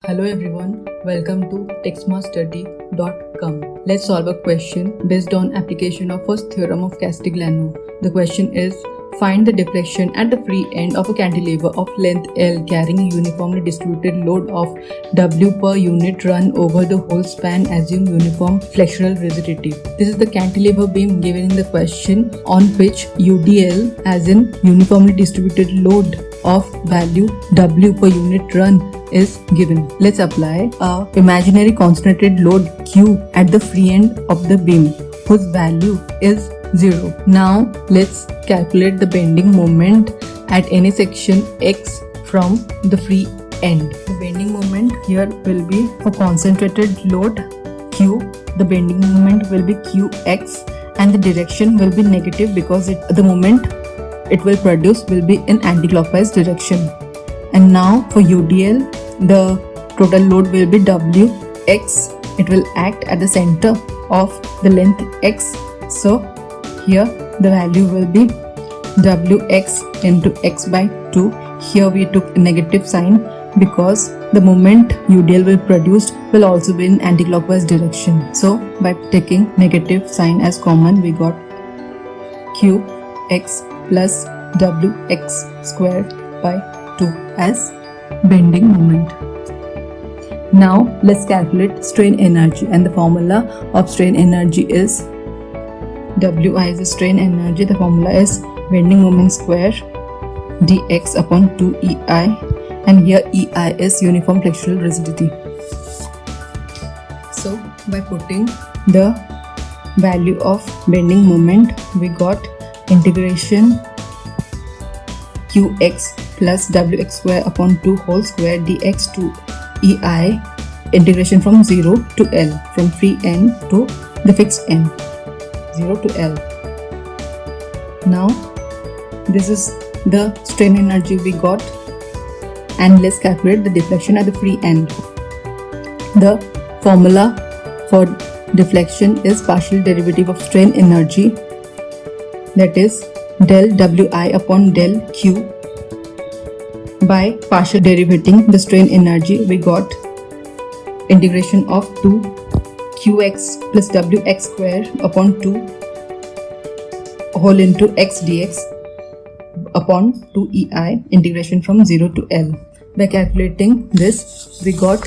Hello everyone, welcome to TextMasterD.com. Let's solve a question based on application of first theorem of Castigliano. The question is, find the deflection at the free end of a cantilever of length L carrying a uniformly distributed load of W per unit run over the whole span. Assume uniform flexural rigidity. This is the cantilever beam given in the question, on which UDL, as in uniformly distributed load of value W per unit run, is given. Let's apply a imaginary concentrated load Q at the free end of the beam whose value is 0. Now let's calculate the bending moment at any section X from the free end. The bending moment here will be for concentrated load Q. The bending moment will be Qx and the direction will be negative because the moment it will produce will be in anti-clockwise direction. And now for UDL, the total load will be Wx. It will act at the center of the length x. So here the value will be Wx into x by 2. Here we took a negative sign because the moment UDL will produce will also be in anti-clockwise direction. So by taking negative sign as common, we got Qx plus Wx squared by 2 as bending moment. Now let's calculate strain energy, and the formula of strain energy is Wi is the strain energy. The formula is bending moment square dx upon 2EI, and here EI is uniform flexural rigidity. So by putting the value of bending moment, we got integration Qx plus Wx square upon 2 whole square dx to EI, integration from 0 to L, from free end to the fixed end, 0 to L. Now this is the strain energy we got, and let's calculate the deflection at the free end. The formula for deflection is partial derivative of strain energy, that is del Wi upon del Q. By partial derivating the strain energy, we got integration of 2 Qx plus Wx square upon 2 whole into x dx upon 2EI, integration from 0 to L. By calculating this, we got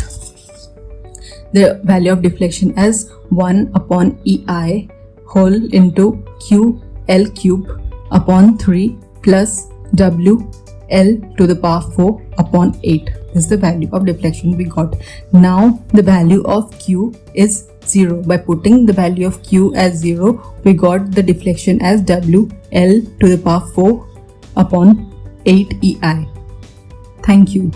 the value of deflection as 1 upon EI whole into QL cube upon 3 plus W L to the power 4 upon 8. This is the value of deflection we got. Now the value of Q is 0. By putting the value of Q as 0, we got the deflection as W L to the power 4 upon 8 EI. Thank you.